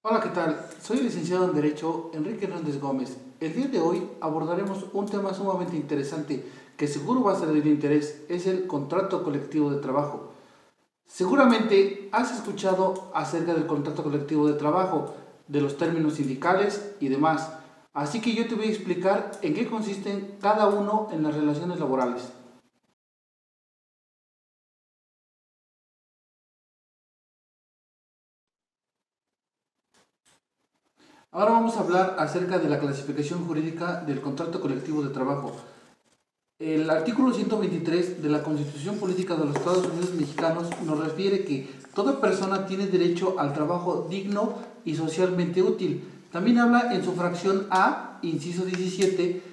Hola, ¿qué tal? Soy el licenciado en Derecho Enrique Hernández Gómez. El día de hoy abordaremos un tema sumamente interesante que seguro va a ser de tu interés, es el contrato colectivo de trabajo. Seguramente has escuchado acerca del contrato colectivo de trabajo, de los términos sindicales y demás. Así que yo te voy a explicar en qué consisten cada uno en las relaciones laborales. Ahora vamos a hablar acerca de la clasificación jurídica del contrato colectivo de trabajo. El artículo 123 de la Constitución Política de los Estados Unidos Mexicanos nos refiere que toda persona tiene derecho al trabajo digno y socialmente útil. También habla en su fracción A, inciso 17,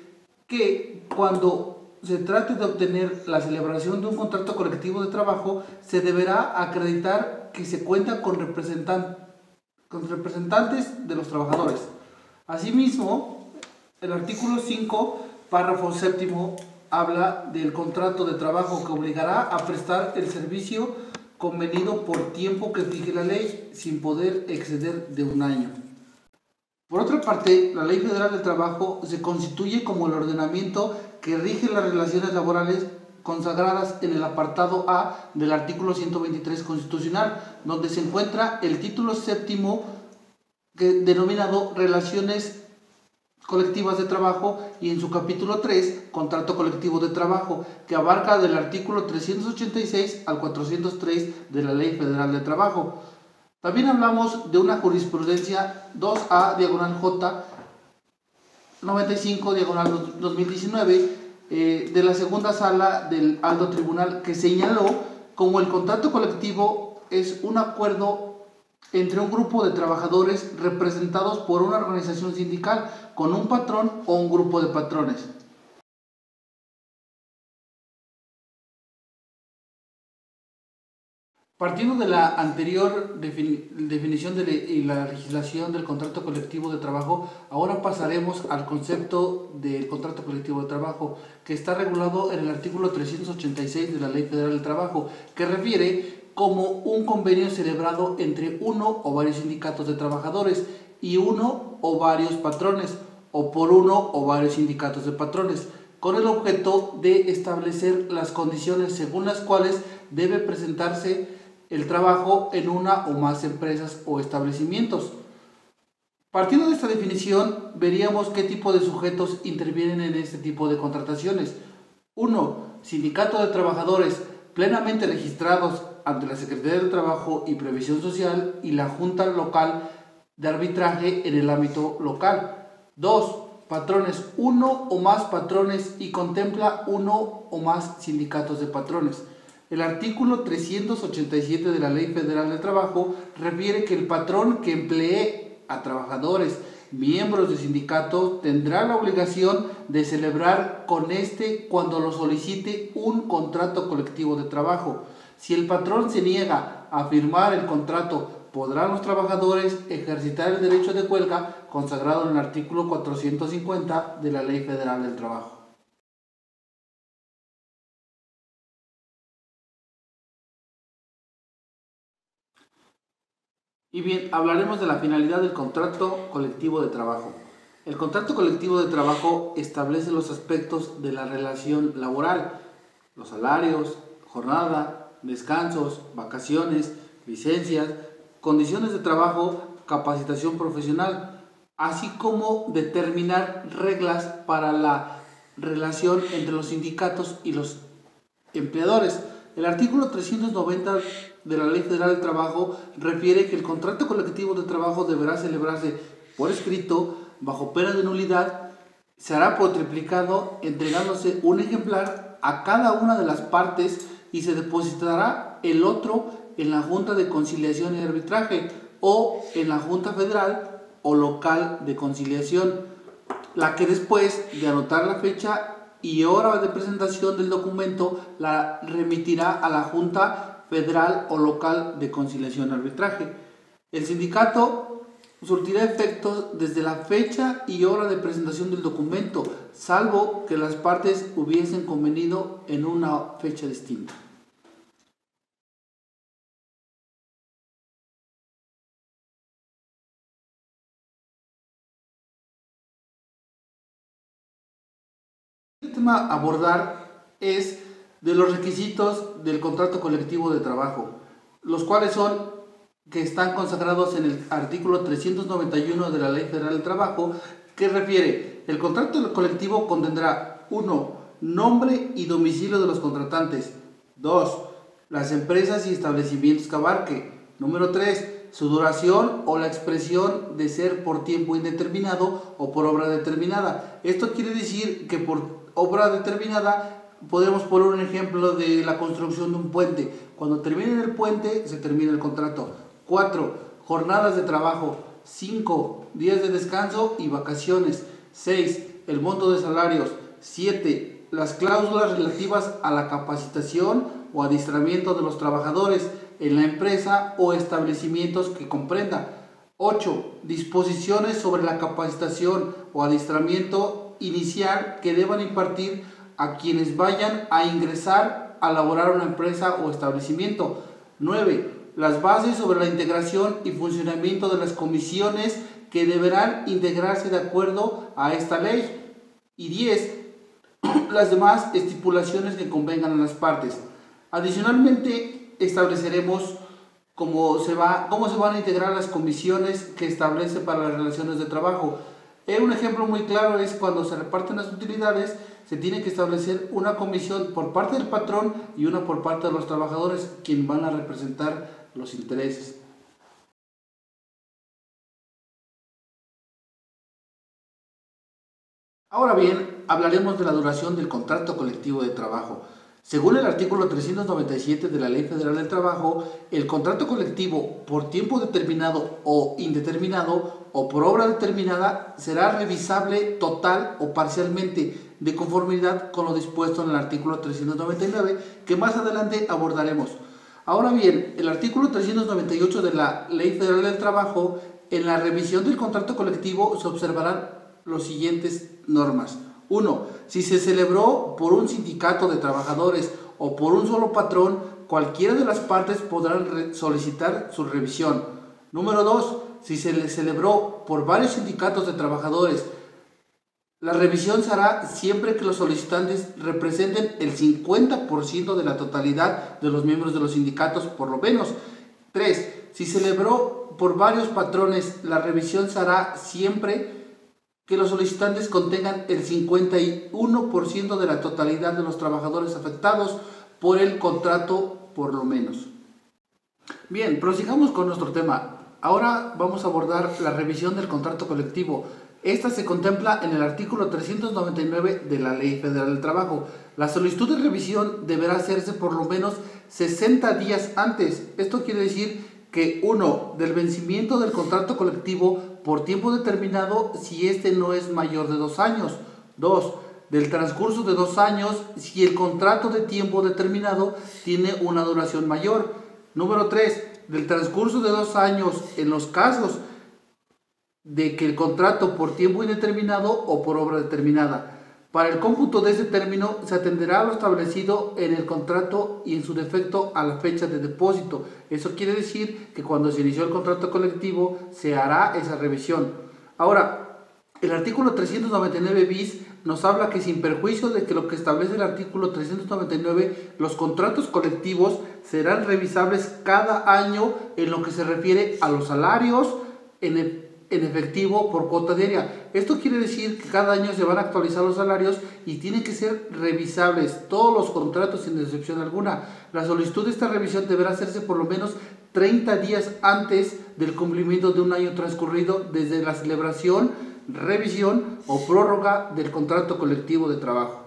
que cuando se trate de obtener la celebración de un contrato colectivo de trabajo, se deberá acreditar que se cuenta con representantes de los trabajadores. Asimismo, el artículo 5, párrafo séptimo, habla del contrato de trabajo que obligará a prestar el servicio convenido por tiempo que fije la ley, sin poder exceder de un año. Por otra parte, la Ley Federal del Trabajo se constituye como el ordenamiento que rige las relaciones laborales consagradas en el apartado A del artículo 123 constitucional, donde se encuentra el título séptimo denominado Relaciones colectivas de trabajo, y en su capítulo 3, contrato colectivo de trabajo, que abarca del artículo 386 al 403 de la Ley Federal de Trabajo. También hablamos de una jurisprudencia 2A diagonal J 95 diagonal 2019 de la segunda sala del Alto Tribunal, que señaló como el contrato colectivo es un acuerdo entre un grupo de trabajadores representados por una organización sindical con un patrón o un grupo de patrones. Partiendo de la anterior definición y la legislación del contrato colectivo de trabajo, ahora pasaremos al concepto del contrato colectivo de trabajo, que está regulado en el artículo 386 de la Ley Federal del Trabajo, que refiere como un convenio celebrado entre uno o varios sindicatos de trabajadores y uno o varios patrones, o por uno o varios sindicatos de patrones, con el objeto de establecer las condiciones según las cuales debe presentarse el trabajo en una o más empresas o establecimientos. Partiendo de esta definición, veríamos qué tipo de sujetos intervienen en este tipo de contrataciones. 1. Sindicato de trabajadores plenamente registrados ante la Secretaría de Trabajo y Previsión Social y la Junta Local de Arbitraje en el ámbito local. 2. Patrones, uno o más patrones, y contempla uno o más sindicatos de patrones. El artículo 387 de la Ley Federal de Trabajo refiere que el patrón que emplee a trabajadores miembros de sindicato tendrá la obligación de celebrar con este, cuando lo solicite, un contrato colectivo de trabajo. Si el patrón se niega a firmar el contrato, podrán los trabajadores ejercitar el derecho de huelga consagrado en el artículo 450 de la Ley Federal del Trabajo. Y bien, hablaremos de la finalidad del contrato colectivo de trabajo. El contrato colectivo de trabajo establece los aspectos de la relación laboral: los salarios, jornada, descansos, vacaciones, licencias, condiciones de trabajo, capacitación profesional, así como determinar reglas para la relación entre los sindicatos y los empleadores. El artículo 390 de la Ley Federal del Trabajo refiere que el contrato colectivo de trabajo deberá celebrarse por escrito, bajo pena de nulidad. Se hará por triplicado, entregándose un ejemplar a cada una de las partes, y se depositará el otro en la Junta de Conciliación y Arbitraje o en la Junta Federal o Local de Conciliación, la que, después de anotar la fecha y hora de presentación del documento, la remitirá a la Junta Federal o Local de Conciliación y Arbitraje. El sindicato surtirá efectos desde la fecha y hora de presentación del documento, salvo que las partes hubiesen convenido en una fecha distinta. tema a abordar es de los requisitos del contrato colectivo de trabajo, los cuales son que están consagrados en el artículo 391 de la Ley Federal del Trabajo, que refiere: el contrato colectivo contendrá 1. Nombre y domicilio de los contratantes. 2. Las empresas y establecimientos que abarque. Número 3. Su duración o la expresión de ser por tiempo indeterminado o por obra determinada. Esto quiere decir que por obra determinada podemos poner un ejemplo de la construcción de un puente. Cuando termine el puente, se termina el contrato. 4. Jornadas de trabajo. 5. Días de descanso y vacaciones. 6. El monto de salarios. 7. Las cláusulas relativas a la capacitación o adiestramiento de los trabajadores en la empresa o establecimientos que comprenda. 8. Disposiciones sobre la capacitación o adiestramiento inicial que deban impartir a quienes vayan a ingresar a laborar una empresa o establecimiento. 9. Las bases sobre la integración y funcionamiento de las comisiones que deberán integrarse de acuerdo a esta ley. Y 10. Las demás estipulaciones que convengan a las partes. Adicionalmente, estableceremos cómo se van a integrar las comisiones que establece para las relaciones de trabajo. Un ejemplo muy claro es cuando se reparten las utilidades, se tiene que establecer una comisión por parte del patrón y una por parte de los trabajadores, quienes van a representar los intereses. Ahora bien, hablaremos de la duración del contrato colectivo de trabajo. Según el artículo 397 de la Ley Federal del Trabajo, el contrato colectivo por tiempo determinado o indeterminado o por obra determinada será revisable total o parcialmente de conformidad con lo dispuesto en el artículo 399, que más adelante abordaremos. Ahora bien, el artículo 398 de la Ley Federal del Trabajo, en la revisión del contrato colectivo se observarán las siguientes normas. 1. Si se celebró por un sindicato de trabajadores o por un solo patrón, cualquiera de las partes podrán solicitar su revisión. Número 2. Si se le celebró por varios sindicatos de trabajadores, la revisión se hará siempre que los solicitantes representen el 50% de la totalidad de los miembros de los sindicatos, por lo menos. 3. Si se celebró por varios patrones, la revisión se hará siempre que los solicitantes contengan el 51% de la totalidad de los trabajadores afectados por el contrato, por lo menos. Bien, prosigamos con nuestro tema. Ahora vamos a abordar la revisión del contrato colectivo. Esta se contempla en el artículo 399 de la Ley Federal del Trabajo. La solicitud de revisión deberá hacerse por lo menos 60 días antes. Esto quiere decir que 1. Del vencimiento del contrato colectivo por tiempo determinado si este no es mayor de 2 años. 2. Del transcurso de 2 años si el contrato de tiempo determinado tiene una duración mayor. Número 3. Del transcurso de 2 años en los casos de que el contrato por tiempo indeterminado o por obra determinada. Para el cómputo de este término se atenderá a lo establecido en el contrato y en su defecto a la fecha de depósito. Eso quiere decir que cuando se inició el contrato colectivo se hará esa revisión. Ahora, el artículo 399 bis nos habla que sin perjuicio de que lo que establece el artículo 399, los contratos colectivos serán revisables cada año en lo que se refiere a los salarios en efectivo por cuota diaria. Esto quiere decir que cada año se van a actualizar los salarios y tienen que ser revisables todos los contratos sin excepción alguna. La solicitud de esta revisión deberá hacerse por lo menos 30 días antes del cumplimiento de un año transcurrido desde la celebración, revisión o prórroga del contrato colectivo de trabajo.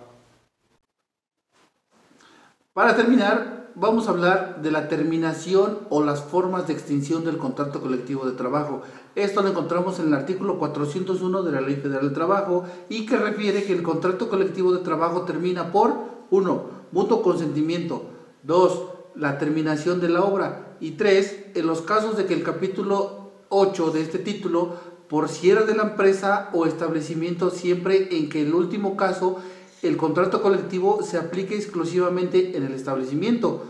Para terminar, vamos a hablar de la terminación o las formas de extinción del contrato colectivo de trabajo. Esto lo encontramos en el artículo 401 de la Ley Federal del Trabajo y que refiere que el contrato colectivo de trabajo termina por 1. Mutuo consentimiento. 2. La terminación de la obra. Y 3. En los casos de que el capítulo 8 de este título por cierre de la empresa o establecimiento, siempre en que el último caso el contrato colectivo se aplique exclusivamente en el establecimiento.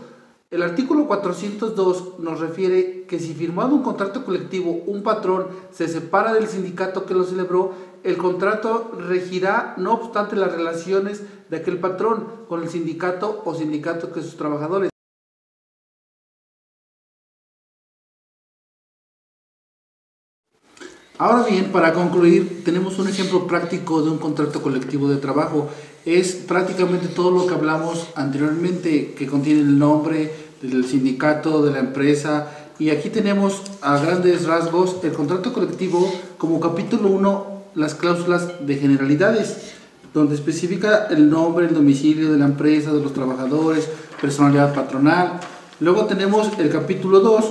El artículo 402 nos refiere que si firmado un contrato colectivo un patrón se separa del sindicato que lo celebró, el contrato regirá no obstante las relaciones de aquel patrón con el sindicato o sindicato que sus trabajadores. Ahora bien, para concluir, tenemos un ejemplo práctico de un contrato colectivo de trabajo. Es prácticamente todo lo que hablamos anteriormente, que contiene el nombre del sindicato, de la empresa. Y aquí tenemos a grandes rasgos el contrato colectivo como capítulo 1, las cláusulas de generalidades, donde especifica el nombre, el domicilio de la empresa, de los trabajadores, personalidad patronal. Luego tenemos el capítulo 2,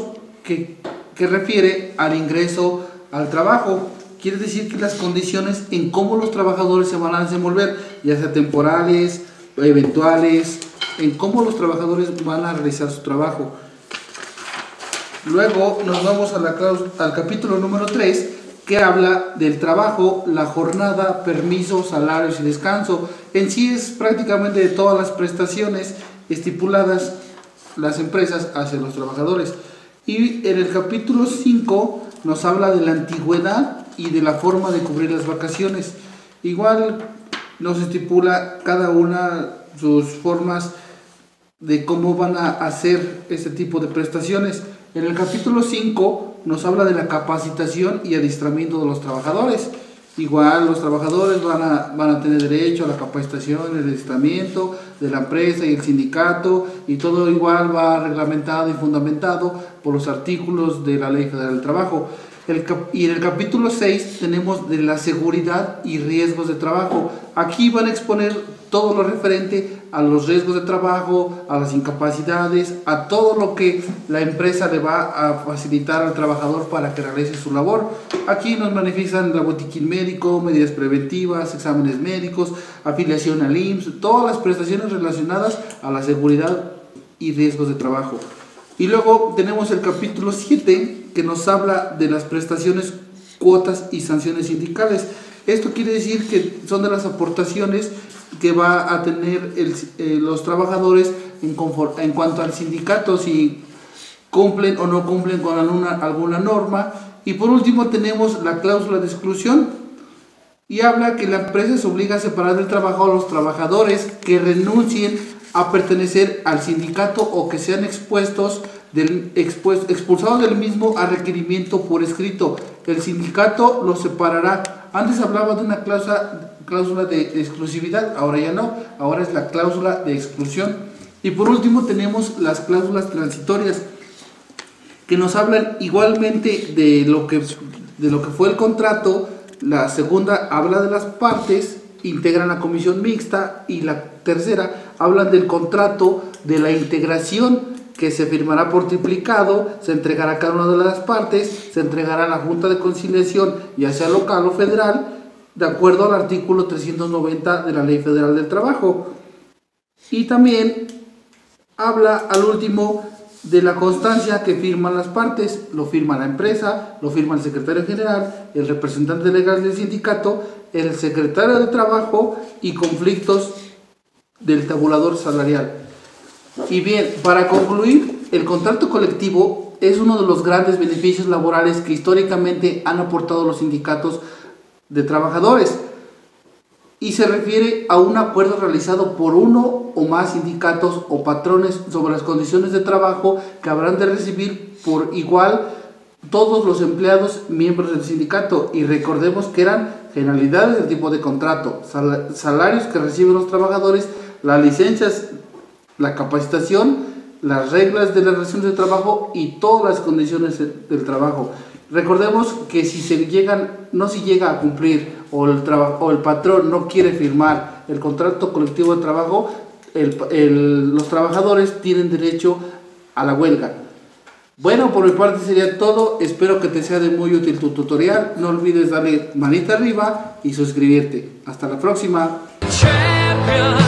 que refiere al ingreso al trabajo. Quiere decir que las condiciones en cómo los trabajadores se van a desenvolver, ya sea temporales, eventuales, en cómo los trabajadores van a realizar su trabajo. Luego nos vamos al capítulo número 3, que habla del trabajo, la jornada, permisos, salarios y descanso. En sí es prácticamente de todas las prestaciones estipuladas las empresas hacia los trabajadores. Y en el capítulo 5 nos habla de la antigüedad y de la forma de cubrir las vacaciones. Igual nos estipula cada una sus formas de cómo van a hacer este tipo de prestaciones. En el capítulo 5 nos habla de la capacitación y adiestramiento de los trabajadores. Igual los trabajadores van a tener derecho a la capacitación, el adiestramiento de la empresa y el sindicato, y todo igual va reglamentado y fundamentado por los artículos de la Ley Federal del Trabajo. Y en el capítulo 6 tenemos de la seguridad y riesgos de trabajo. Aquí van a exponer todo lo referente a los riesgos de trabajo, a las incapacidades, a todo lo que la empresa le va a facilitar al trabajador para que realice su labor. Aquí nos manifiestan el botiquín médico, medidas preventivas, exámenes médicos, afiliación al IMSS, todas las prestaciones relacionadas a la seguridad y riesgos de trabajo. Y luego tenemos el capítulo 7, que nos habla de las prestaciones, cuotas y sanciones sindicales. Esto quiere decir que son de las aportaciones que va a tener los trabajadores en cuanto al sindicato, si cumplen o no cumplen con alguna norma. Y por último tenemos la cláusula de exclusión, y habla que la empresa se obliga a separar del trabajo a los trabajadores que renuncien a pertenecer al sindicato o que sean expulsados del mismo a requerimiento por escrito. El sindicato los separará. Antes hablaba de una cláusula de exclusividad, ahora ya no, ahora es la cláusula de exclusión. Y por último tenemos las cláusulas transitorias, que nos hablan igualmente de lo que fue el contrato. La segunda habla de las partes, integran la comisión mixta, y la tercera hablan del contrato de la integración, que se firmará por triplicado, se entregará a cada una de las partes, se entregará a la Junta de Conciliación, ya sea local o federal, de acuerdo al artículo 390 de la Ley Federal del Trabajo. Y también habla al último de la constancia que firman las partes. Lo firma la empresa, lo firma el secretario general, el representante legal del sindicato, el secretario de trabajo y conflictos del tabulador salarial. Y bien, para concluir, el contrato colectivo es uno de los grandes beneficios laborales que históricamente han aportado los sindicatos de trabajadores, y se refiere a un acuerdo realizado por uno o más sindicatos o patrones sobre las condiciones de trabajo que habrán de recibir por igual todos los empleados miembros del sindicato. Y recordemos que eran generalidades del tipo de contrato, salarios que reciben los trabajadores, las licencias, la capacitación, las reglas de las relaciones de trabajo y todas las condiciones del trabajo. Recordemos que si no se llega a cumplir, o el patrón no quiere firmar el contrato colectivo de trabajo, los trabajadores tienen derecho a la huelga. Bueno, por mi parte sería todo. Espero que te sea de muy útil tu tutorial. No olvides darle manita arriba y suscribirte. Hasta la próxima. Champions,